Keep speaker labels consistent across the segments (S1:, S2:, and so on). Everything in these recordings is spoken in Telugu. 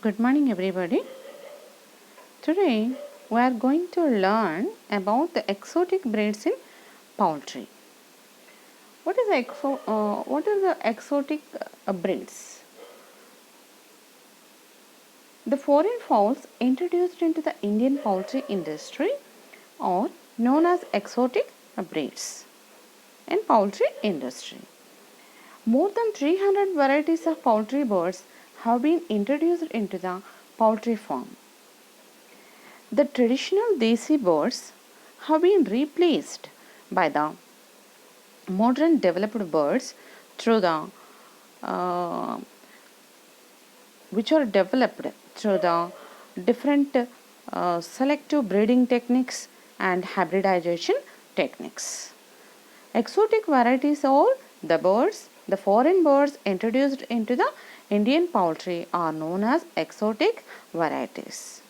S1: Good morning, everybody. Today we are going to learn about the exotic breeds in poultry. What are the exotic breeds? The foreign fowls introduced into the Indian poultry industry are known as exotic breeds in poultry industry. More than 300 varieties of poultry birds have been introduced into the poultry farm. The traditional desi birds have been replaced by the modern developed birds through the which are developed through the different selective breeding techniques and hybridization techniques. Exotic varieties are the foreign birds introduced into the Indian poultry are known as exotic varieties.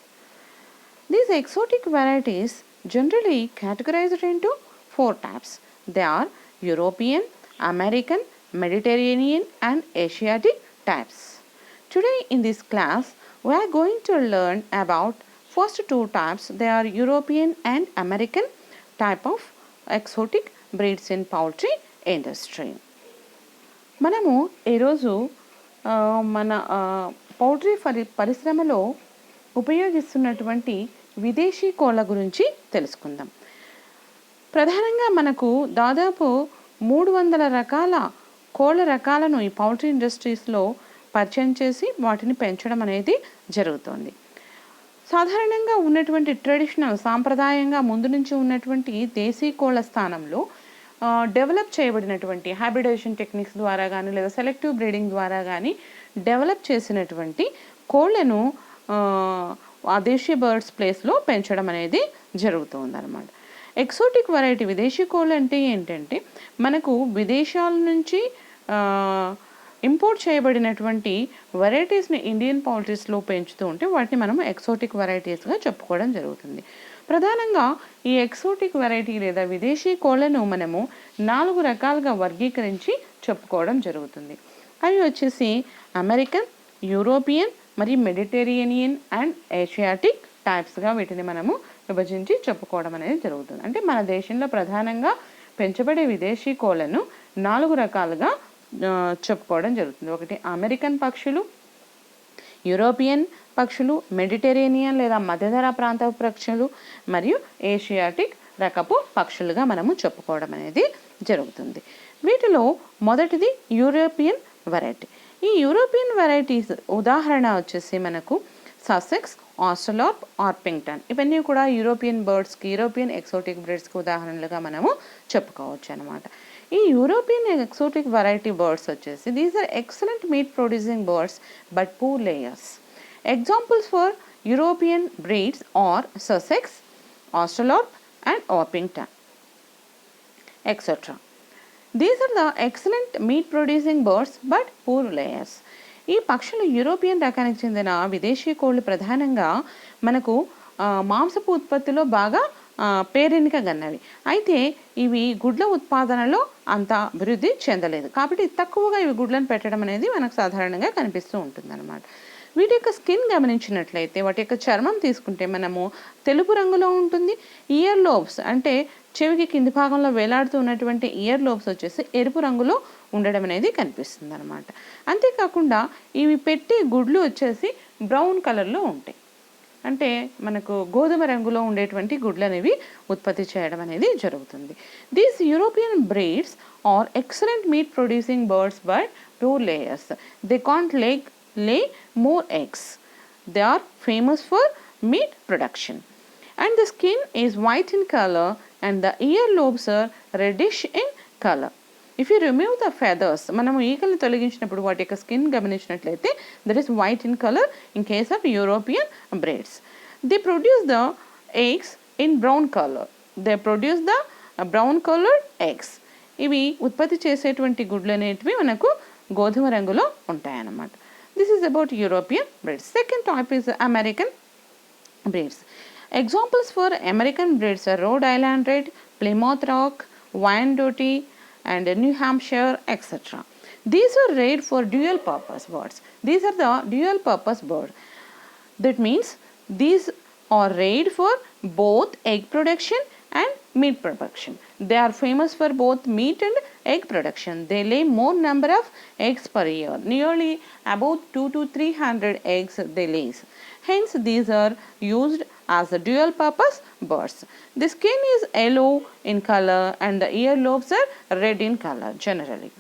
S1: These exotic varieties generally categorized into four types. They are European, American, Mediterranean and Asiatic types. Today in this class, we are going to learn about first two types. They are European and American type of exotic breeds in poultry industry. మనము ఈరోజు మన పౌల్ట్రీ పరిశ్రమలో ఉపయోగిస్తున్నటువంటి విదేశీ కోళ్ళ గురించి తెలుసుకుందాం. ప్రధానంగా మనకు దాదాపు 300 రకాల కోళ్ళ రకాలను ఈ పౌల్ట్రీ ఇండస్ట్రీస్లో పరిచయం చేసి వాటిని పెంచడం అనేది జరుగుతుంది. సాధారణంగా ఉన్నటువంటి సాంప్రదాయంగా ముందు నుంచి ఉన్నటువంటి దేశీ కోళ్ళ స్థానంలో డెవలప్ చేయబడినటువంటి హైబ్రిడైజేషన్ టెక్నిక్స్ ద్వారా కానీ లేదా సెలెక్టివ్ బ్రీడింగ్ ద్వారా కానీ డెవలప్ చేసినటువంటి కోళ్ళను ఆ దేశీ బర్డ్స్ ప్లేస్లో పెంచడం అనేది జరుగుతుంది అన్నమాట. ఎక్సోటిక్ వెరైటీ విదేశీ కోళ్ళు అంటే ఏంటంటే మనకు విదేశాల నుంచి ఇంపోర్ట్ చేయబడినటువంటి వెరైటీస్ని ఇండియన్ పౌల్ట్రీస్లో పెంచుతూ ఉంటే వాటిని మనం ఎక్సోటిక్ వెరైటీస్గా చెప్పుకోవడం జరుగుతుంది. ప్రధానంగా ఈ ఎక్సోటిక్ వెరైటీ లేదా విదేశీ కోళ్ళను మనము 4 రకాలుగా వర్గీకరించి చెప్పుకోవడం జరుగుతుంది. అవి వచ్చేసి అమెరికన్, యూరోపియన్, మరియు మెడిటరేనియన్ అండ్ ఏషియాటిక్ టైప్స్గా వీటిని మనము విభజించి చెప్పుకోవడం అనేది జరుగుతుంది. అంటే మన దేశంలో ప్రధానంగా పెంచబడే విదేశీ కోళ్ళను 4 రకాలుగా చెప్పుకోవడం జరుగుతుంది. ఒకటి అమెరికన్ పక్షులు, యూరోపియన్ పక్షులు, మెడిటరేనియన్ లేదా మధ్యధరా ప్రాంత పక్షులు మరియు ఏషియాటిక్ రకపు పక్షులుగా మనము చెప్పుకోవడం అనేది జరుగుతుంది. వీటిలో మొదటిది యూరోపియన్ వెరైటీ. ఈ యూరోపియన్ వెరైటీస్ ఉదాహరణ వచ్చేసి మనకు ససెక్స్, ఆస్ట్రలార్ప్, ఆర్పింగ్టన్. ఇవన్నీ కూడా యూరోపియన్ బర్డ్స్కి, యూరోపియన్ ఎక్సోటిక్ బ్రీడ్స్కి ఉదాహరణలుగా మనము చెప్పుకోవచ్చు అనమాట. ఈ యూరోపియన్ ఎక్సోటిక్ వెరైటీ బర్డ్స్ వచ్చేసి these are excellent meat producing birds but poor layers. Examples for European breeds are Sussex, Australorp and Orpington etcetera. These are the excellent meat producing birds but poor layers. ఈ పక్షులు యూరోపియన్ రకానికి చెందిన విదేశీ కోళ్ళు ప్రధానంగా మనకు మాంసపు ఉత్పత్తిలో బాగా పేరెన్నికగన్నవి. అయితే ఇవి గుడ్ల ఉత్పాదనలో అంత అభివృద్ధి చెందలేదు. కాబట్టి తక్కువగా ఇవి గుడ్లను పెట్టడం అనేది మనకు సాధారణంగా కనిపిస్తూ ఉంటుందన్నమాట. వీటి యొక్క స్కిన్ గమనించినట్లయితే వాటి యొక్క చర్మం తీసుకుంటే మనము తెలుపు రంగులో ఉంటుంది. ఇయర్ లోబ్స్ అంటే చెవికి కింది భాగంలో వేలాడుతూ ఉన్నటువంటి ఇయర్ లోబ్స్ వచ్చేసి ఎరుపు రంగులో ఉండడం అనేది కనిపిస్తుంది అనమాట. అంతేకాకుండా ఇవి పెట్టే గుడ్లు వచ్చేసి బ్రౌన్ కలర్లో ఉంటాయి. అంటే మనకు గోధుమ రంగులో ఉండేటువంటి గుడ్లు అనేవి ఉత్పత్తి చేయడం అనేది జరుగుతుంది. These European breeds are excellent meat producing birds but poor layers. They can't lay more eggs. They are famous for meat production. And the skin is white in color and the ear lobes are reddish in color. If you remove the feathers, మనము ఈకలను తొలగించినప్పుడు వాటి యొక్క స్కిన్ గమనించినట్లయితే that is white in color in case of European breeds. They produce the eggs in brown color. They produce the brown colored eggs. ఇవి ఉత్పత్తి చేసేటువంటి గుడ్లు అనేటివి మనకు గోధుమ రంగులో ఉంటాయన్నమాట. This is about European breeds. Second type is American breeds. Examples for American breeds are Rhode Island Red, Plymouth Rock, Wyandotte and New Hampshire, etc. These are reared for dual purpose birds. These are the dual purpose birds. That means these are reared for both egg production and meat production. They are famous for both meat and egg production. They lay more number of eggs per year, nearly about 2 to 300 eggs they lay. Hence, these are used as a dual purpose birds. The skin is yellow in color and the earlobes are red in color generally.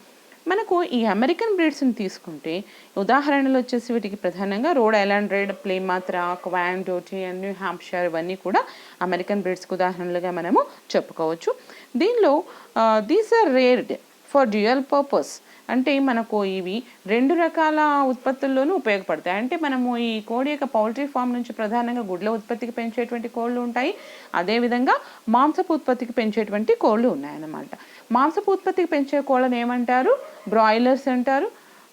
S1: మనకు ఈ అమెరికన్ బ్రీడ్స్ని తీసుకుంటే ఉదాహరణలు వచ్చేసి వీటికి ప్రధానంగా రోడ్ ఐలాండ్ రెడ్, ప్లేమాత్రా, క్వాండోటి అండ్ న్యూ హ్యాంప్షైర్ ఇవన్నీ కూడా అమెరికన్ బ్రీడ్స్కి ఉదాహరణలుగా మనము చెప్పుకోవచ్చు. దీనిలో these are reared for dual purpose, అంటే మనకు ఇవి రెండు రకాల ఉత్పత్తుల్లోనూ ఉపయోగపడతాయి. అంటే మనము ఈ కోడి యొక్క పౌల్ట్రీ ఫామ్ నుంచి ప్రధానంగా గుడ్ల ఉత్పత్తికి పెంచేటువంటి కోళ్ళు ఉంటాయి, అదేవిధంగా మాంసపు ఉత్పత్తికి పెంచేటువంటి కోళ్ళు ఉన్నాయన్నమాట. మాంసపు ఉత్పత్తికి పెంచే కోళ్ళని ఏమంటారు? బ్రాయిలర్స్ అంటారు.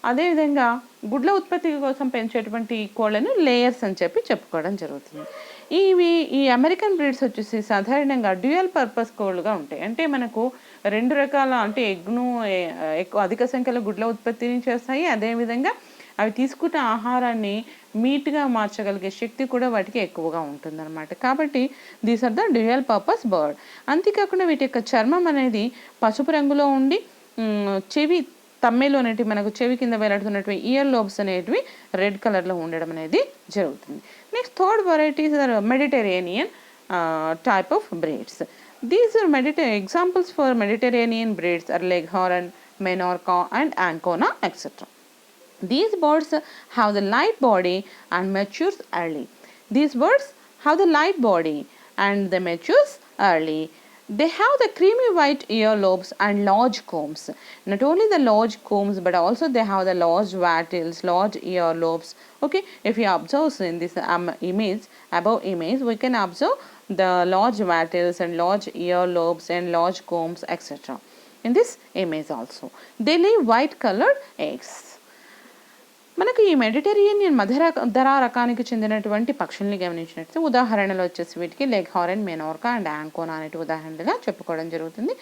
S1: అదేవిధంగా గుడ్ల ఉత్పత్తి కోసం పెంచేటువంటి కోళ్ళను లేయర్స్ అని చెప్పుకోవడం జరుగుతుంది. ఈ అమెరికన్ బ్రీడ్స్ వచ్చేసి సాధారణంగా డ్యూయల్ పర్పస్ కోళ్ళుగా ఉంటాయి. అంటే మనకు రెండు రకాల, అంటే ఎగ్ను ఎక్కువ అధిక సంఖ్యలో గుడ్ల ఉత్పత్తిని చేస్తాయి, అదేవిధంగా అవి తీసుకున్న ఆహారాన్ని మీట్గా మార్చగలిగే శక్తి కూడా వాటికి ఎక్కువగా ఉంటుందన్నమాట. కాబట్టి these are the dual purpose bird. అంతేకాకుండా వీటి యొక్క చర్మం అనేది పసుపు రంగులో ఉండి చెవి తమ్మెలు అనేటివి, మనకు చెవి కింద వేలాడుతున్నటువంటి ఇయర్ లోబ్స్ అనేటివి రెడ్ కలర్లో ఉండడం అనేది జరుగుతుంది. Next third varieties are Mediterranean type of breeds. These are examples for Mediterranean breeds are Leghorn, Menorca and Ancona, etc. These birds have the light body and matures early. These birds have the light body and they matures early. They have the creamy white earlobes and large combs. Not only the large combs but also they have the large wattles, large earlobes. Okay, if you observe in this above image, we can observe the large wattles and large earlobes and large combs, etc. In this image also, they lay white colored eggs. మనకు ఈ మెడిటరేనియన్ మధ్యధరా రకానికి చెందినటువంటి పక్షుల్ని గమనించినట్లయితే ఉదాహరణలు వచ్చేసి వీటికి లెఘార్న్, మెనోర్కా అండ్ ఆంకోనా అనేటి ఉదాహరణలుగా చెప్పుకోవడం జరుగుతుంది.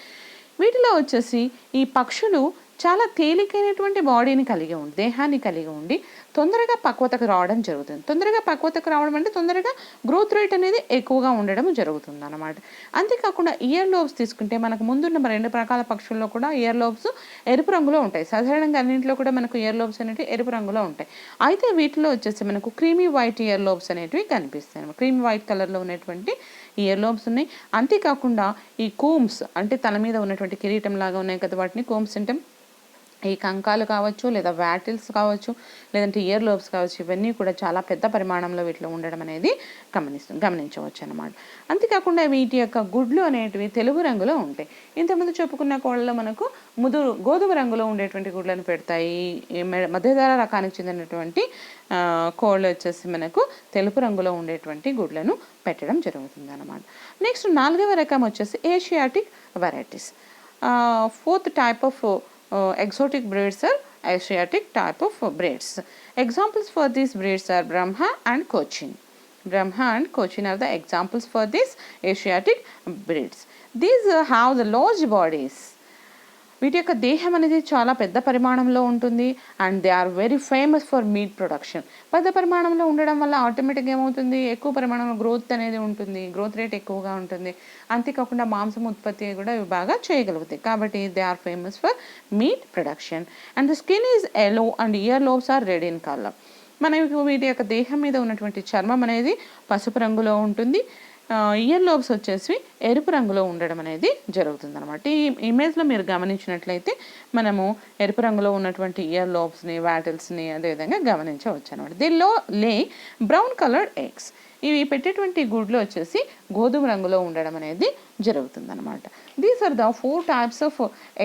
S1: వీటిలో వచ్చేసి ఈ పక్షులు చాలా తేలికైనటువంటి బాడీని కలిగి ఉండి, దేహాన్ని కలిగి ఉండి తొందరగా పక్వతకు రావడం జరుగుతుంది. తొందరగా పక్వతకు రావడం అంటే తొందరగా గ్రోత్ రేట్ అనేది ఎక్కువగా ఉండడం జరుగుతుంది అన్నమాట. అంతేకాకుండా ఇయర్ లోబ్స్ తీసుకుంటే మనకు ముందున్న రెండు రకాల పక్షుల్లో కూడా ఇయర్ లోబ్స్ ఎరుపు రంగులో ఉంటాయి. సాధారణంగా అన్నింటిలో కూడా మనకు ఇయర్ లోబ్స్ అనేవి ఎరుపు రంగులో ఉంటాయి. అయితే వీటిలో వచ్చేసి మనకు క్రీమీ వైట్ ఇయర్ లోబ్స్ అనేటివి కనిపిస్తాయి. క్రీమీ వైట్ కలర్లో ఉన్నటువంటి ఇయర్ లోబ్స్ ఉన్నాయి. అంతేకాకుండా ఈ కోమ్స్, అంటే తల మీద ఉన్నటువంటి కిరీటం లాగా ఉన్నాయి కదా, వాటిని కోమ్స్ అంటాం. ఈ కంకాలు కావచ్చు, లేదా వ్యాటిల్స్ కావచ్చు, లేదంటే ఇయర్ లోబ్స్ కావచ్చు, ఇవన్నీ కూడా చాలా పెద్ద పరిమాణంలో వీటిలో ఉండడం అనేది గమనించవచ్చు అన్నమాట. అంతేకాకుండా వీటి యొక్క గుడ్లు అనేటివి తెలుపు రంగులో ఉంటాయి. ఇంతకుముందు చెప్పుకున్న కోళ్ళలో మనకు గోధుమ రంగులో ఉండేటువంటి గుడ్లను పెడతాయి. మధ్యధర రకానికి చెందినటువంటి కోళ్ళు వచ్చేసి మనకు తెలుపు రంగులో ఉండేటువంటి గుడ్లను పెట్టడం జరుగుతుంది అన్నమాట. నెక్స్ట్ 4వ రకం వచ్చేసి Asiatic varieties. 4th type of exotic breeds are Asiatic type of breeds. Examples for these breeds are Brahma and Cochin. Brahma and Cochin are the examples for these Asiatic breeds. These have the large bodies. వీటి యొక్క దేహం అనేది చాలా పెద్ద పరిమాణంలో ఉంటుంది. And they are very famous for meat production. పెద్ద పరిమాణంలో ఉండడం వల్ల ఆటోమేటిక్గా ఏమవుతుంది, ఎక్కువ పరిమాణంలో గ్రోత్ అనేది ఉంటుంది, గ్రోత్ రేట్ ఎక్కువగా ఉంటుంది. అంతేకాకుండా మాంసం ఉత్పత్తి కూడా ఇవి బాగా చేయగలుగుతాయి. కాబట్టి they are famous for meat production. And the skin is yellow and ear lobes are red in colour. మనకు వీటి యొక్క దేహం మీద ఉన్నటువంటి చర్మం అనేది పసుపు రంగులో ఉంటుంది. ఇయర్ లోబ్స్ వచ్చేసి ఎరుపు రంగులో ఉండడం అనేది జరుగుతుంది అనమాట. ఈ ఇమేజ్లో మీరు గమనించినట్లయితే మనము ఎరుపు రంగులో ఉన్నటువంటి ఇయర్ లోబ్స్ని, వాటిల్స్ని అదేవిధంగా గమనించవచ్చు అనమాట. దీనిలో లే బ్రౌన్ కలర్డ్ ఎగ్స్. ఇవి పెట్టేటువంటి గుడ్లు వచ్చేసి గోధుమ రంగులో ఉండడం అనేది జరుగుతుంది అనమాట. These are the 4 types of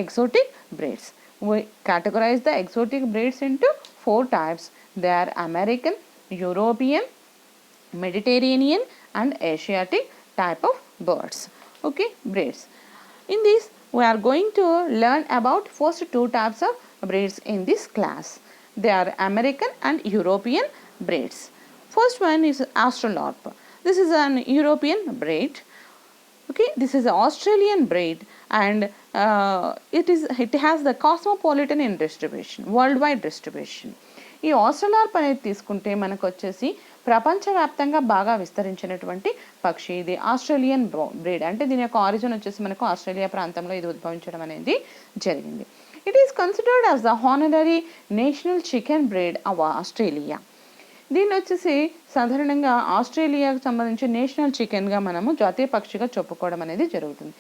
S1: exotic breeds. We categorize the exotic breeds into 4 types. They are American, European, Mediterranean and Asiatic type of birds. Okay, breeds. In this we are going to learn about first 2 types of breeds in this class. They are American and European breeds. First one is Australorp. This is an European breed. Okay, this is an Australian breed and it has the cosmopolitan in distribution, worldwide distribution. ఈ ఆస్ట్రలార్ప్ అనేది తీసుకుంటే మనకు వచ్చేసి ప్రపంచవ్యాప్తంగా బాగా విస్తరించినటువంటి పక్షి. ఇది ఆస్ట్రేలియన్ బ్రీడ్, అంటే దీని యొక్క ఆరిజిన్ వచ్చేసి మనకు ఆస్ట్రేలియా ప్రాంతంలో ఇది ఉద్భవించడం అనేది జరిగింది. It is considered as the honorary national chicken breed of Australia. దీన్ని వచ్చేసి సాధారణంగా ఆస్ట్రేలియాకు సంబంధించి నేషనల్ చికెన్గా మనము జాతీయ పక్షిగా చెప్పుకోవడం అనేది జరుగుతుంది.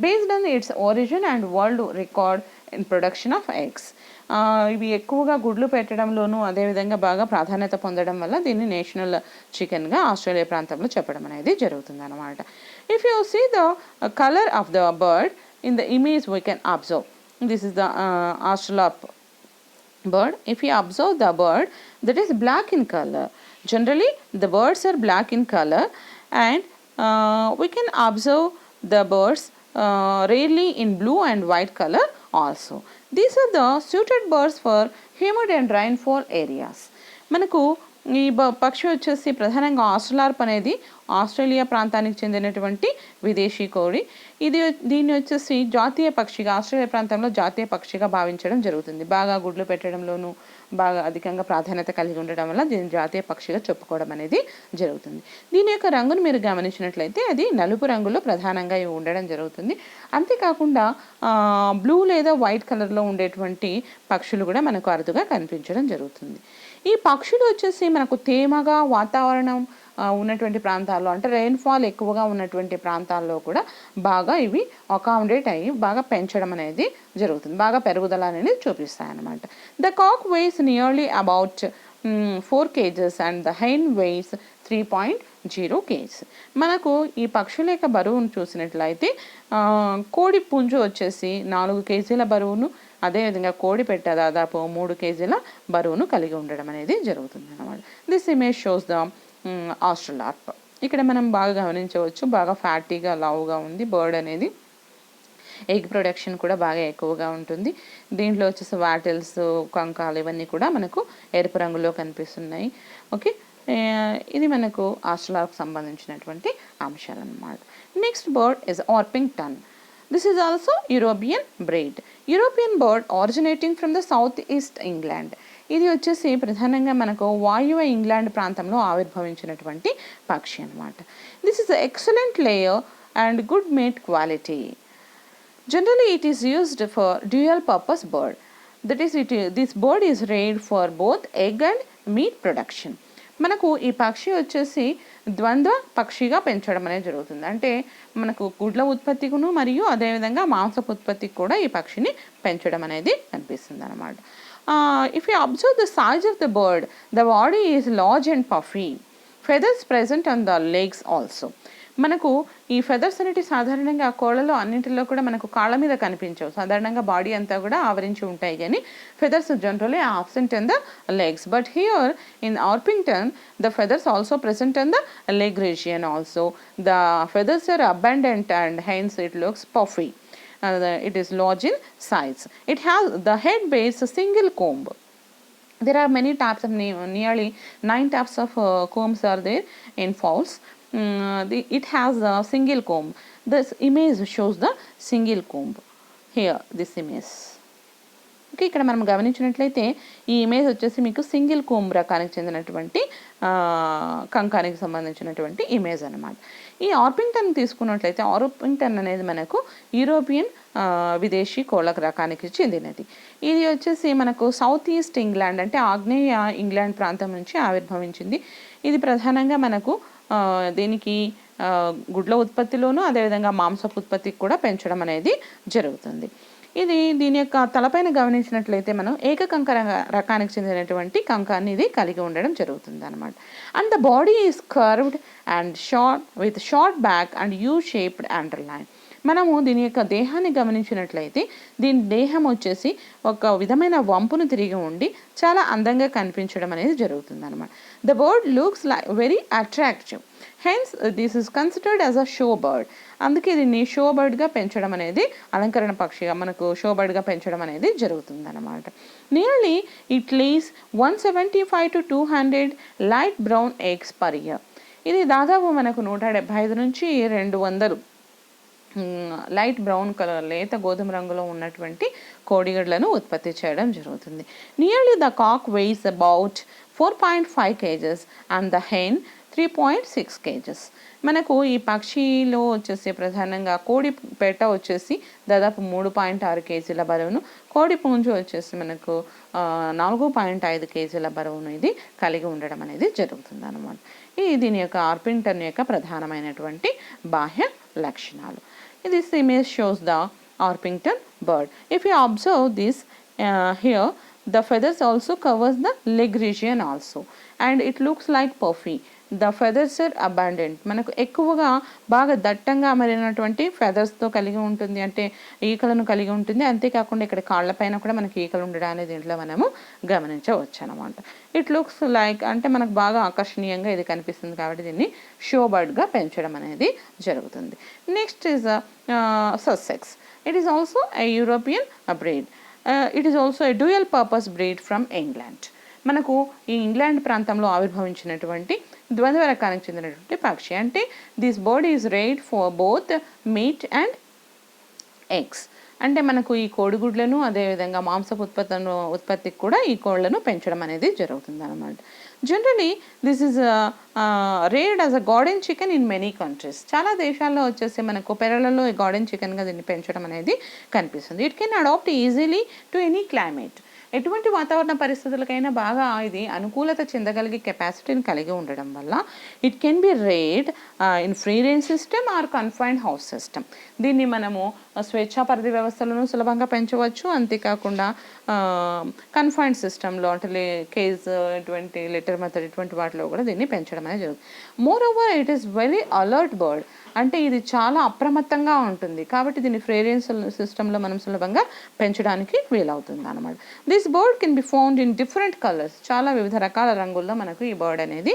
S1: Based on it's origin and world record in production of eggs. ఇవి ఎక్కువగా గుడ్లు పెట్టడంలోనూ అదేవిధంగా బాగా ప్రాధాన్యత పొందడం వల్ల దీన్ని నేషనల్ చికెన్గా ఆస్ట్రేలియా ప్రాంతంలో చెప్పడం అనేది జరుగుతుంది అన్నమాట. If you see the colour of the bird in the image we can observe. This is the Australorp bird. If you observe the bird, that is black in color. Generally the birds are black in color, and we can observe the birds rarely in blue and white color also. These are the suited birds for humid and rainfall areas. మనకు ఈ పక్షి వచ్చేసి ప్రధానంగా ఆస్ట్రలార్ప్ అనేది ఆస్ట్రేలియా ప్రాంతానికి చెందినటువంటి విదేశీ కోడి. దీన్ని వచ్చేసి జాతీయ పక్షిగా ఆస్ట్రేలియా ప్రాంతంలో జాతీయ పక్షిగా భావించడం జరుగుతుంది. బాగా గుడ్లు పెట్టడంలోనూ బాగా అధికంగా ప్రాధాన్యత కలిగి ఉండడం వల్ల దీన్ని జాతీయ పక్షిగా చెప్పుకోవడం అనేది జరుగుతుంది. దీని యొక్క రంగును మీరు గమనించినట్లయితే అది నలుపు రంగులో ప్రధానంగా ఉండడం జరుగుతుంది. అంతేకాకుండా బ్లూ లేదా వైట్ కలర్లో ఉండేటువంటి పక్షులు కూడా మనకు అరుదుగా కనిపించడం జరుగుతుంది. ఈ పక్షులు వచ్చేసి మనకు తేమగా వాతావరణం ఉన్నటువంటి ప్రాంతాల్లో, అంటే రెయిన్ఫాల్ ఎక్కువగా ఉన్నటువంటి ప్రాంతాల్లో కూడా బాగా ఇవి అకామిడేట్ అయ్యి బాగా పెంచడం అనేది జరుగుతుంది, బాగా పెరుగుదల అనేది చూపిస్తాయి అన్నమాట. The cock weighs nearly about 4 kgs and the hen weighs 3.0 kgs. మనకు ఈ పక్షుల యొక్క బరువును చూసినట్లయితే కోడి పుంజు వచ్చేసి 4 kgల బరువును, అదేవిధంగా కోడి పెట్ట దాదాపు 3 kgల బరువును కలిగి ఉండడం అనేది జరుగుతుంది అన్నమాట. This image shows the Australorp. ఇక్కడ మనం బాగా గమనించవచ్చు, బాగా ఫ్యాటీగా లావుగా ఉంది బర్డ్ అనేది. ఎగ్ ప్రొడక్షన్ కూడా బాగా ఎక్కువగా ఉంటుంది. దీంట్లో వచ్చేసి వాటిల్స్, కంకాలు ఇవన్నీ కూడా మనకు ఎరుపు రంగులో కనిపిస్తున్నాయి. ఓకే, ఇది మనకు ఆస్ట్రలార్ప్ సంబంధించినటువంటి అంశాలు అన్నమాట. Next bird is Orpington. This is also European breed. European bird originating from the south east England. ఇది వచ్చేసి ప్రధానంగా మనకు వాయువ్య ఇంగ్లాండ్ ప్రాంతంలో ఆవిర్భవించినటువంటి పక్షి అన్నమాట. This is excellent layer and good meet quality. Generally it is used for dual purpose bird. That is, this bird is reared for both egg and meat production. మనకు ఈ పక్షి వచ్చేసి ద్వంద్వ పక్షిగా పెంచడం అనేది జరుగుతుంది. అంటే మనకు గుడ్ల ఉత్పత్తికును మరియు అదేవిధంగా మాంసపు ఉత్పత్తికి కూడా ఈ పక్షిని పెంచడం అనేది కనిపిస్తుంది అన్నమాట. If you observe the size of the bird, the body is large and puffy, feathers present on the legs also. మనకు ఈ ఫెదర్స్ అనేవి సాధారణంగా కోళ్ళలో అన్నింటిలో కూడా మనకు కాళ్ళ మీద కనిపించవు, సాధారణంగా బాడీ అంతా కూడా ఆవరించి ఉంటాయి, కానీ feathers generally absent in the legs. But here in Orpington the feathers also present in the leg region also. The feathers are abundant and hence it looks puffy. It is large in size. It has the head bears a single comb. There are many types of nearly 9 types of combs are there in fowls. It has a single comb. This image shows the single comb. Here this image. Okay, ఇక్కడ మనం గమనించినట్లయితే ఈ ఇమేజ్ వచ్చేసి మీకు సింగిల్ కోంబ్ రకానికి చెందినటువంటి కంకానికి సంబంధించినటువంటి ఇమేజ్ అన్నమాట. ఈ ఆర్పింగ్టన్ తీసుకున్నట్లయితే ఆర్పింగ్టన్ అనేది మనకు యూరోపియన్ విదేశీ కోళ్ళ రకానికి చెందినది. ఇది వచ్చేసి మనకు సౌత్ ఈస్ట్ ఇంగ్లాండ్, అంటే ఆగ్నేయ ఇంగ్లాండ్ ప్రాంతం నుంచి ఆవిర్భవించింది. ఇది ప్రధానంగా మనకు దీనికి గుడ్ల ఉత్పత్తిలోనూ అదేవిధంగా మాంసపు ఉత్పత్తికి కూడా పెంచడం అనేది జరుగుతుంది. దీని యొక్క తలపైన గమనించినట్లయితే మనం ఏకకంక రకానికి చెందినటువంటి కంకాన్ని ఇది కలిగి ఉండడం జరుగుతుంది అన్నమాట. And the body is curved and short with short back and you shaped underline. మనము దీని యొక్క దేహాన్ని గమనించినట్లయితే దీని దేహం వచ్చేసి ఒక విధమైన వంపును తిరిగి ఉండి చాలా అందంగా కనిపించడం అనేది జరుగుతుంది అన్నమాట. The bird looks like very attractive, hence this is considered as a show bird. అందుకే దీన్ని షో బర్డ్గా పెంచడం అనేది, అలంకరణ పక్షిగా మనకు షో బర్డ్గా పెంచడం అనేది జరుగుతుంది అన్నమాట. Nearly it lays 175 to 200 light brown eggs per year. ఇది దాదాపు మనకు 175 నుంచి 200 లైట్ బ్రౌన్ కలర్ లేత గోధుమ రంగులో ఉన్నటువంటి కోడిగుడ్లను ఉత్పత్తి చేయడం జరుగుతుంది. Nearly the cock weighs about 4.5 kgs and the hen 3.6 kgs. మనకు ఈ పక్షిలో వచ్చేసి ప్రధానంగా కోడి పెట్ట వచ్చేసి దాదాపు 3.6 kgల బరువును, కోడి పుంజు వచ్చేసి మనకు 4.5 kgల బరువును ఇది కలిగి ఉండడం అనేది జరుగుతుంది అనమాట. ఇది దీని యొక్క ఆర్పింగ్టన్ యొక్క ప్రధానమైనటువంటి బాహ్య లక్షణాలు. This image shows the Orpington bird. If you observe this here, the feathers also covers the leg region also, and it looks like puffy. The feathers are abundant. మనకు ఎక్కువగా బాగా దట్టంగా అమరినటువంటి ఫెదర్స్తో కలిగి ఉంటుంది, అంటే ఈకలను కలిగి ఉంటుంది. అంతేకాకుండా ఇక్కడ కాళ్ళపైన కూడా మనకి ఈకలు ఉండడాన్ని దీంట్లో మనము గమనించవచ్చు అనమాట. ఇట్ లుక్స్ లైక్ అంటే మనకు బాగా ఆకర్షణీయంగా ఇది కనిపిస్తుంది కాబట్టి దీన్ని షో బర్డ్గా పెంచడం అనేది జరుగుతుంది. Next is Sussex. It is also a European breed. It is also a dual purpose breed from England. మనకు ఈ ఇంగ్లాండ్ ప్రాంతంలో ఆవిర్భవించినటువంటి ద్వంద్వ రకానికి చెందినటువంటి పక్షి. అంటే this bird is raised for both meat and eggs. అంటే మనకు ఈ కోడిగుడ్లను అదేవిధంగా మాంసపు ఉత్పత్తికి కూడా ఈ కోళ్లను పెంచడం అనేది జరుగుతుంది అనమాట. Generally this is reared as a garden chicken in many countries. చాలా దేశాల్లో వచ్చేసి మనకు పెరళ్ళలో ఈ గార్డెన్ చికెన్గా దీన్ని పెంచడం అనేది కనిపిస్తుంది. It can adapt easily to any climate. ఎటువంటి వాతావరణ పరిస్థితులకైనా బాగా ఇది అనుకూలత చెందగలిగే కెపాసిటీని కలిగి ఉండడం వల్ల it can be raised in free range system or confined house system. దీన్ని మనము స్వేచ్ఛా పరిధి వ్యవస్థలను సులభంగా పెంచవచ్చు. అంతేకాకుండా కన్ఫైన్డ్ సిస్టంలో అంటే కేజ్ ఇటువంటి లిటర్ మెథడ్ ఇటువంటి వాటిలో కూడా దీన్ని పెంచడం అనేది జరుగుతుంది. More over it is very alert bird. అంటే ఇది చాలా అప్రమత్తంగా ఉంటుంది కాబట్టి దీన్ని ఫ్రీ రేంజ్ సిస్టంలో మనం సులభంగా పెంచడానికి వీలవుతుంది అనమాట. This bird can be found in different colours. చాలా వివిధ రకాల రంగుల్లో మనకు ఈ బర్డ్ అనేది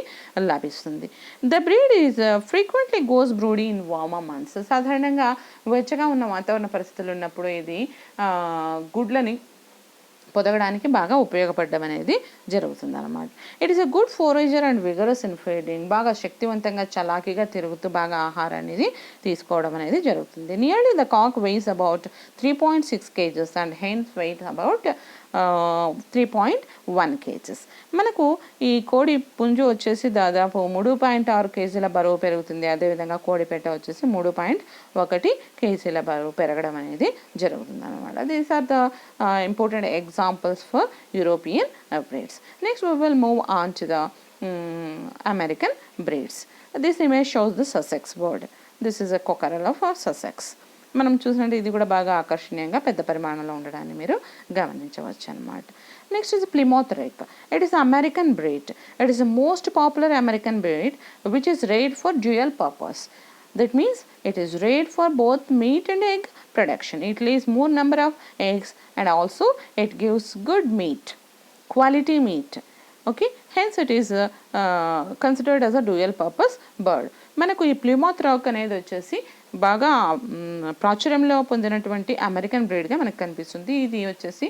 S1: లభిస్తుంది. The breed is frequently goes broody in warmer months. సాధారణంగా వెచ్చగా ఉన్న వాతావరణ పరిస్థితులు ఉన్నప్పుడు ఇది గుడ్లని పొదగడానికి బాగా ఉపయోగపడడం అనేది జరుగుతుంది అనమాట. It is a good forager and vigorous in feeding. బాగా శక్తివంతంగా చలాకీగా తిరుగుతూ బాగా ఆహారాన్ని తీసుకోవడం అనేది జరుగుతుంది. Nearly the cock weighs about 3.6 kgs and hens weight about 3.1 kgs. మనకు ఈ కోడి పుంజు వచ్చేసి దాదాపు 3.6 kgల బరువు పెరుగుతుంది. అదేవిధంగా కోడి పెట్ట వచ్చేసి 3.1 kgల బరువు పెరగడం అనేది జరుగుతుంది అనమాట. These are the important examples for European breeds. Next we will move on to the American breeds. This image shows the Sussex bird. This is a cockerel of Sussex. మనం చూసినట్టు ఇది కూడా బాగా ఆకర్షణీయంగా పెద్ద పరిమాణంలో ఉండడాన్ని మీరు గమనించవచ్చు అనమాట. Next is Plymouth Rock. It is American breed. It is the most popular American breed which is reared for dual purpose. That means it is reared for both meat and egg production. It lays more number of eggs and also it gives good meat, quality meat. Okay, hence it is considered as a dual purpose bird. మనకు ఈ ప్లిమౌత్ రాక్ అనేది వచ్చేసి బాగా ప్రాచుర్యంలో పొందినటువంటి అమెరికన్ బ్రీడ్గా మనకు కనిపిస్తుంది. ఇది వచ్చేసి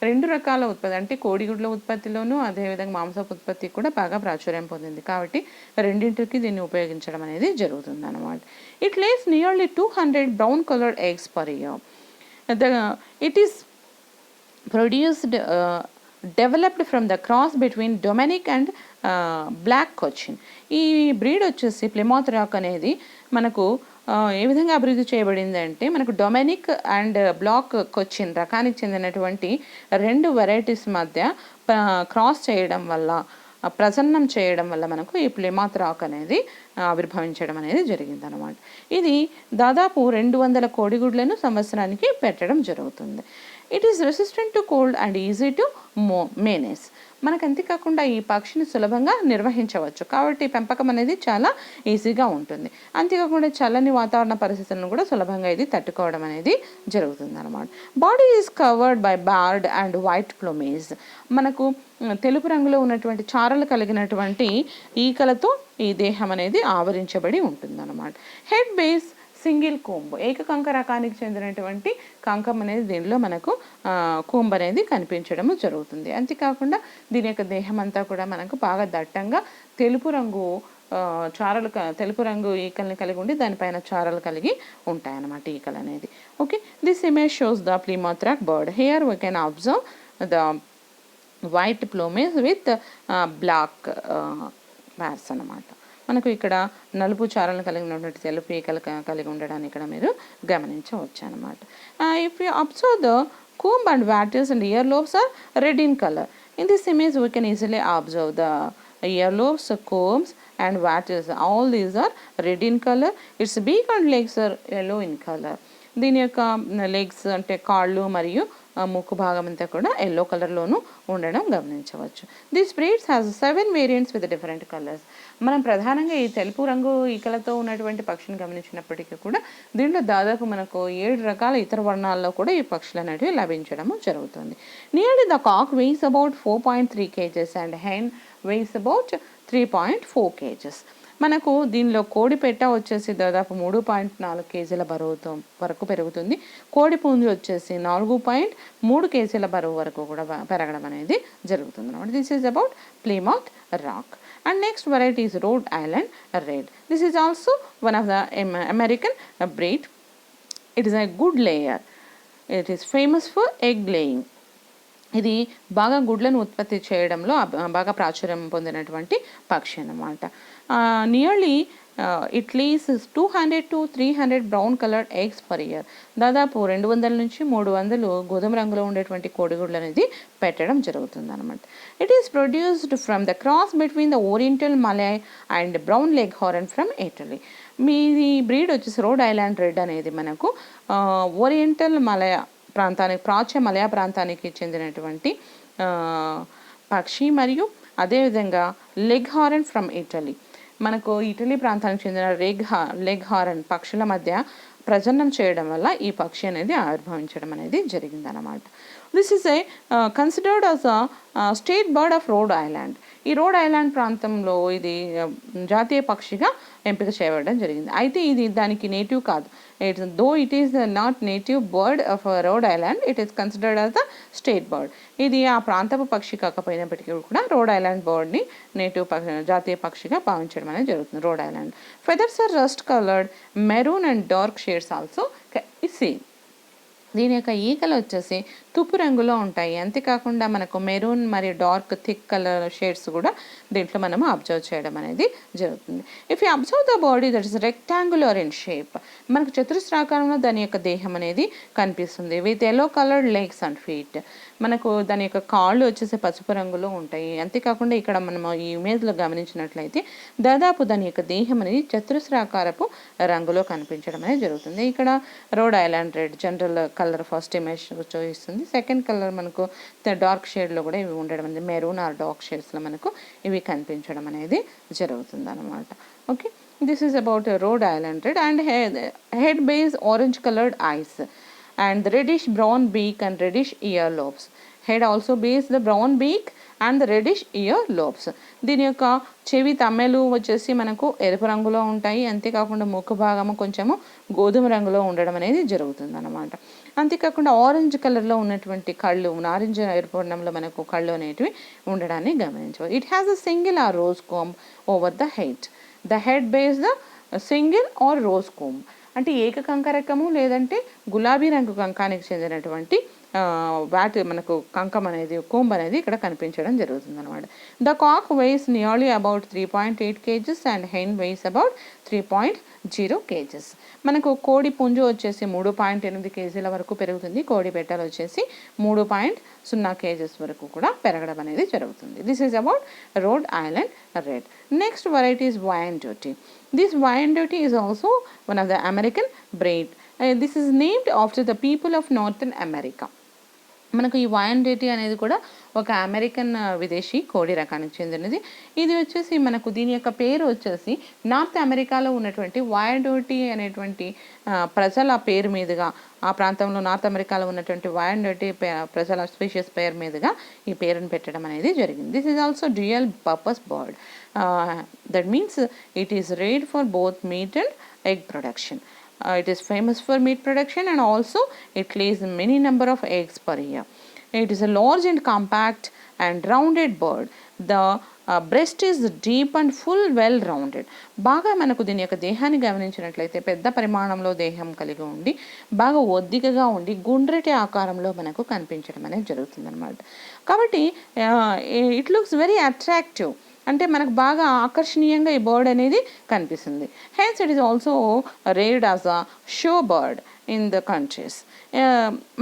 S1: రెండు రకాల ఉత్పత్తి అంటే కోడిగుడ్ల ఉత్పత్తిలోనూ అదేవిధంగా మాంసపు ఉత్పత్తి కూడా బాగా ప్రాచుర్యం పొందింది కాబట్టి రెండింటికి దీన్ని ఉపయోగించడం అనేది జరుగుతుంది అనమాట. It lays nearly 200 brown coloured eggs per year. It is produced developed from the cross between Dominique and black Cochin. ఈ బ్రీడ్ వచ్చేసి ప్లిమౌత్ రాక్ అనేది మనకు ఏ విధంగా అభివృద్ధి చేయబడింది అంటే మనకు డొమెనిక్ అండ్ బ్లాక్ కొచ్చిన్ రకానికి చెందినటువంటి రెండు వెరైటీస్ మధ్య క్రాస్ చేయడం వల్ల ప్రసన్నం చేయడం వల్ల మనకు ఈ ప్లిమౌత్ రాక్ అనేది ఆవిర్భవించడం అనేది జరిగింది అనమాట. ఇది దాదాపు 200 కోడిగుడ్లను సంవత్సరానికి పెట్టడం జరుగుతుంది. It is resistant to cold and easy to manage. మనకు అంతేకాకుండా ఈ పక్షిని సులభంగా నిర్వహించవచ్చు కాబట్టి పెంపకం అనేది చాలా ఈజీగా ఉంటుంది. అంతేకాకుండా చల్లని వాతావరణ పరిస్థితులను కూడా సులభంగా ఇది తట్టుకోవడం అనేది జరుగుతుంది అనమాట. Body is covered by board and white plumage. మనకు తెలుపు రంగులో ఉన్నటువంటి చారలు కలిగినటువంటి ఈకలతో ఈ దేహం అనేది ఆవరించబడి ఉంటుంది అనమాట. Head bears single comb. ఏకకంక రకానికి చెందినటువంటి కంకం అనేది దీనిలో మనకు కోంబ్ అనేది కనిపించడము జరుగుతుంది. అంతేకాకుండా దీని యొక్క దేహం అంతా కూడా మనకు బాగా దట్టంగా తెలుపు రంగు చారలు తెలుపు రంగు ఈకల్ని కలిగి ఉండి దానిపైన చారలు కలిగి ఉంటాయన్నమాట ఈకలు అనేది. Okay, this image shows the Plymouth Rock bird. Here we can observe the white plumage with black bars అన్నమాట. మనకు ఇక్కడ నలుపు చారలను కలిగి ఉన్నటువంటి తెలుపు ఈకలు కలిగి ఉండడాన్ని ఇక్కడ మీరు గమనించవచ్చు అనమాట. If you observe the comb and wattles and earlobes are red in color. In this image we can easily observe the earlobes, combs and wattles. All these are red in color. Its beak and legs are yellow in color. దీని యొక్క లెగ్స్ అంటే కాళ్ళు మరియు ముక్కు భాగం అంతా కూడా ఎల్లో కలర్లోనూ ఉండడం గమనించవచ్చు. This breeds has 7 variants with different colours. మనం ప్రధానంగా ఈ తెలుపు రంగు ఈకలతో ఉన్నటువంటి పక్షిని గమనించినప్పటికీ కూడా దీంట్లో దాదాపు మనకు 7 రకాల ఇతర వర్ణాల్లో కూడా ఈ పక్షులు అనేవి లభించడము జరుగుతుంది. Nearly the cock weighs about 4.3 kgs and hen weighs about 3.4 kgs. మనకు దీనిలో కోడి పెట్ట వచ్చేసి దాదాపు 3.4 kgల బరువుతో వరకు పెరుగుతుంది. కోడి పుంజు వచ్చేసి 4.3 kgల బరువు వరకు కూడా పెరగడం అనేది జరుగుతుంది అన్నమాట. This is about Plymouth Rock. And next variety is Rhode Island Red. This is also one of the American breed. It is a good layer. It is famous for egg laying. ఇది బాగా గుడ్లను ఉత్పత్తి చేయడంలో బాగా ప్రాచుర్యం పొందినటువంటి పక్షి అన్నమాట. Nearly it less 200 to 300 brown coloured eggs per year. దాదాపు 200 నుంచి 300 గోధుమ రంగులో ఉండేటువంటి కోడిగుడ్లు అనేది పెట్టడం జరుగుతుంది అనమాట. It is produced from the cross between the oriental Malay and brown leg horn from Italy. మీది బ్రీడ్ వచ్చేసి రోడ్ ఐలాండ్ రెడ్ అనేది మనకు ఓరియంటల్ మలయ ప్రాంతానికి ప్రాచ్య మలయా ప్రాంతానికి చెందినటువంటి పక్షి మరియు అదేవిధంగా లెగ్ హారన్ ఫ్రమ్ ఇటలీ. మనకు ఇటలీ ప్రాంతానికి చెందిన లెగ్ హారన్ పక్షుల మధ్య ప్రజననం చేయడం వల్ల ఈ పక్షి అనేది ఆవిర్భవించడం అనేది జరిగిందన్నమాట. This is a considered as a state bird of Rhode Island. ఈ రోడ్ ఐలాండ్ ప్రాంతంలో ఇది జాతీయ పక్షిగా ఎంపిక చేయబడడం జరిగింది. అయితే ఇది దానికి నేటివ్ కాదు. It is not native bird of Rhode Island, it is considered as the state bird. ఇది ఆ ప్రాంతపు పక్షి కాకపోయినప్పటికీ కూడా రోడ్ ఐలాండ్ బర్డ్ని నేటివ్ జాతీయ పక్షిగా భావించడం అనేది జరుగుతుంది. Rhode Island feathers are rust coloured, maroon and dark shades also seen. దీని యొక్క ఈకలు వచ్చేసి తుప్పు రంగులో ఉంటాయి. అంతేకాకుండా మనకు మెరూన్ మరియు డార్క్ థిక్ కలర్ షేడ్స్ కూడా దీంట్లో మనము అబ్జర్వ్ చేయడం అనేది జరుగుతుంది. If you observe the body that is rectangular in shape. మనకు చతురస్రాకారంలో దాని యొక్క దేహం అనేది కనిపిస్తుంది. With yellow coloured legs and feet. మనకు దాని యొక్క కాళ్ళు వచ్చేసి పసుపు రంగులో ఉంటాయి. అంతేకాకుండా ఇక్కడ మనము ఈ ఇమేజ్లో గమనించినట్లయితే దాదాపు దాని యొక్క దేహం అనేది చతురస్రాకారపు రంగులో కనిపించడం అనేది జరుగుతుంది. ఇక్కడ road Island red general colour first image చూపిస్తుంది. సెకండ్ కలర్ మనకు డార్క్ షేడ్లో కూడా ఇవి ఉండడం అనేది మెరూన్ ఆర్ డార్క్ షేడ్స్లో మనకు ఇవి కనిపించడం అనేది జరుగుతుంది అన్నమాట. Okay, this is about road Island red and head base orange coloured ice and the reddish brown beak and reddish ear lobes. Head also bears the brown beak and the reddish ear lobes. దీని యొక్క చెవి తమ్మెలు వచ్చేసి మనకు ఎరుపు రంగులో ఉంటాయి. అంతేకాకుండా ముక్కు భాగము కొంచెము గోధుమ రంగులో ఉండడం అనేది జరుగుతుంది అన్నమాట. అంతేకాకుండా ఆరెంజ్ కలర్లో ఉన్నటువంటి కళ్ళు, నారింజ ఎరుపు వర్ణంలో మనకు కళ్ళు అనేటివి ఉండడాన్ని గమనించవచ్చు. It has a single or rose comb over the head. The head base the single or rose comb. అంటే ఏక కంకరకము లేదంటే గులాబీ రంగు కంకానికి చెందినటువంటి మనకు కంకం అనేది కోంబ్ అనేది ఇక్కడ కనిపించడం జరుగుతుంది అనమాట. The cock weighs nearly about 3.8 kgs and hen weighs about 3.0 kgs. మనకు కోడి పుంజు వచ్చేసి 3.8 kgల వరకు పెరుగుతుంది. కోడి పెట్టెలు వచ్చేసి 3.0 kgs వరకు కూడా పెరగడం అనేది జరుగుతుంది. This is about road Island red. Next variety is Wyandotte. This Wyandotte is also one of the American breed. This is named after the people of Northern America. మనకు ఈ Wyandotte అనేది కూడా ఒక అమెరికన్ విదేశీ కోడి రకానికి చెందినది. ఇది వచ్చేసి మనకు దీని యొక్క పేరు వచ్చేసి నార్త్ అమెరికాలో ఉన్నటువంటి Wyandotte అనేటువంటి ప్రజల పేరు మీదుగా, ఆ ప్రాంతంలో నార్త్ అమెరికాలో ఉన్నటువంటి Wyandotte ప్రజల స్పీషియస్ పేరు మీదుగా ఈ పేరును పెట్టడం అనేది జరిగింది. This is also dual purpose bird. That means it is reared for both meat and egg production. It is famous for meat production and also it lays many number of eggs per year. It is a large and compact and rounded bird. The breast is deep and full well rounded. బాగా మనకు దీని యొక్క దేహాన్ని గమనించినట్లయితే పెద్ద పరిమాణంలో దేహం కలిగి ఉండి బాగా ఒద్దికగా ఉండి గుండ్రటి ఆకారంలో మనకు కనిపించడం అనేది జరుగుతుందన్నమాట. కాబట్టి ఇట్ లుక్స్ వెరీ అట్రాక్టివ్, అంటే మనకు బాగా ఆకర్షణీయంగా ఈ బర్డ్ అనేది కనిపిస్తుంది. Hence it is also reared as a show bird in the countries.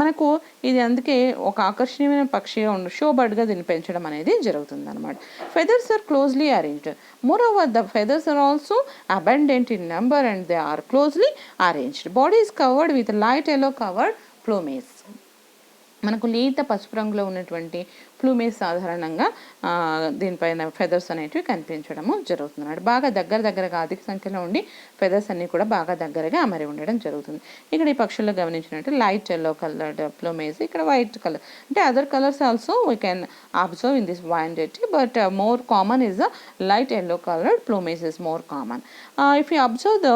S1: మనకు ఇది అందుకే ఒక ఆకర్షణీయమైన పక్షిగా షో బర్డ్గా దీన్ని పెంచడం అనేది జరుగుతుంది అనమాట. Feathers are closely arranged. Moreover the feathers are also abundant in number and they are closely arranged. Body is covered with light yellow covered plumage. మనకు లేత పసుపు రంగులో ఉన్నటువంటి ప్లూమేజ్ సాధారణంగా దీనిపైన ఫెదర్స్ అనేటివి కనిపించడము జరుగుతుంది. బాగా దగ్గరగా అధిక సంఖ్యలో ఉండి ఫెదర్స్ అన్నీ కూడా బాగా దగ్గరగా అమరి ఉండడం జరుగుతుంది. ఇక్కడ ఈ పక్షుల్లో గమనించినట్టు లైట్ ఎల్లో కలర్డ్ ప్లూమేజ్, ఇక్కడ వైట్ కలర్, అంటే other colours also we can observe in this Wyandotte, but more common is the light yellow coloured plumage is more common. If you observe the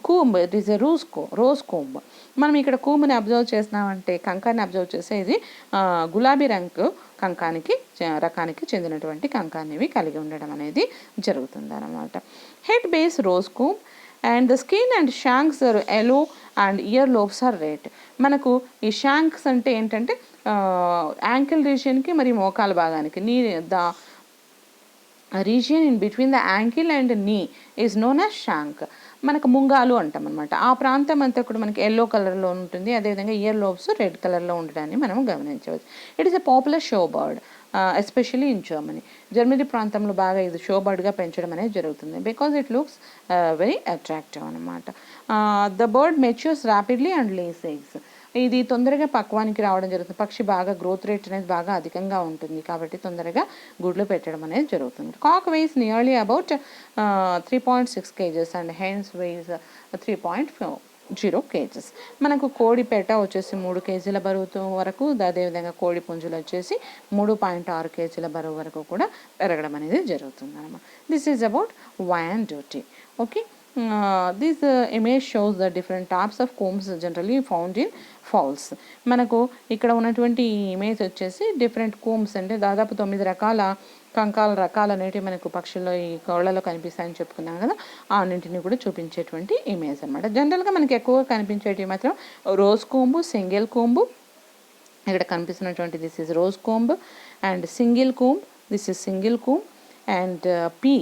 S1: comb, it is a rose comb. మనం ఇక్కడ కూంబుని అబ్జర్వ్ చేసినామంటే, కంకాన్ని అబ్జర్వ్ చేస్తే ఇది గులాబీ రంగు రకానికి చెందినటువంటి కంకాన్ని కలిగి ఉండడం అనేది జరుగుతుంది అన్నమాట. Head bears rose comb and the skin and shanks are yellow and ear lobes are red. మనకు ఈ షాంక్స్ అంటే ఏంటంటే యాంకిల్ రీజియన్కి మరి మోకాల భాగానికి the region in between the ankle and నీ ఈజ్ నోన్ యాజ్ షాంక్. మనకు ముంగాలు అంటాం అనమాట. ఆ ప్రాంతం అంతా కూడా మనకి ఎల్లో కలర్లో ఉంటుంది. అదేవిధంగా ఇయర్ లోబ్స్ రెడ్ కలర్లో ఉండడాన్ని మనం గమనించవచ్చు. It is a popular show bird especially in Germany ప్రాంతంలో బాగా ఇది షో బర్డ్గా పెంచడం అనేది జరుగుతుంది. Because it looks very attractive అనమాట. The bird matures rapidly and lays eggs. ఇది తొందరగా పక్వానికి రావడం జరుగుతుంది. పక్షి బాగా గ్రోత్ రేట్ అనేది బాగా అధికంగా ఉంటుంది కాబట్టి తొందరగా గుడ్లు పెట్టడం అనేది జరుగుతుంది. Cock weighs nearly about 3.6 kgs and hens weighs 3.0 kgs. మనకు కోడి పెట్ట వచ్చేసి 3 kgల బరువుతో వరకు, అదేవిధంగా కోడి పుంజులు వచ్చేసి 3.6 kgల బరువు వరకు కూడా పెరగడం అనేది జరుగుతుంది అన్నమాట. This is about Wyandotte. Okay, this image shows the different types of combs generally found in fowls. మనకు ఇక్కడ ఉన్నటువంటి ఈ ఇమేజ్ వచ్చేసి డిఫరెంట్ కోమ్స్, అంటే దాదాపు 9 రకాల రకాలు అనేవి మనకు పక్షుల్లో ఈ కోళ్లలో కనిపిస్తాయని చెప్పుకున్నాం కదా, ఆ అన్నింటినీ కూడా చూపించేటువంటి ఇమేజ్ అనమాట. జనరల్గా మనకి ఎక్కువగా కనిపించేటివి మాత్రం రోజ్ కోంబు, సింగిల్ కోంబు. ఇక్కడ కనిపిస్తున్నటువంటి this is rose comb and single comb, this is single comb and P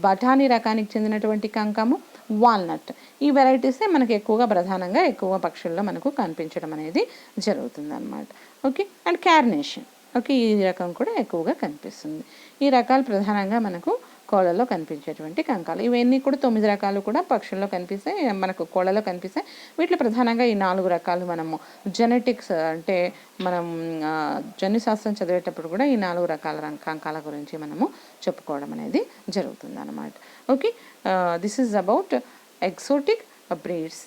S1: బఠానీ రకానికి చెందినటువంటి కంకము, వాల్నట్. ఈ వెరైటీసే మనకు ఎక్కువగా పక్షుల్లో మనకు కనిపించడం అనేది జరుగుతుంది అన్నమాట. Okay, and క్యార్నేషన్. ఓకే, ఈ రకం కూడా ఎక్కువగా కనిపిస్తుంది. ఈ రకాలు ప్రధానంగా మనకు కోళ్ళలో కనిపించేటువంటి కంకాలు. ఇవన్నీ కూడా 9 రకాలు కూడా పక్షుల్లో కనిపిస్తాయి, మనకు కోళ్ళలో కనిపిస్తాయి. వీటిలో ప్రధానంగా ఈ 4 రకాలు మనము జెనెటిక్స్, అంటే మనం జన్యుశాస్త్రం చదివేటప్పుడు కూడా ఈ 4 రకాల కంకాల గురించి మనము చెప్పుకోవడం అనేది జరుగుతుంది అన్నమాట. Okay, this is about exotic breeds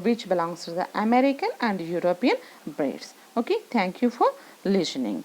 S1: which belongs to the American and European breeds. Okay, thank you for listening.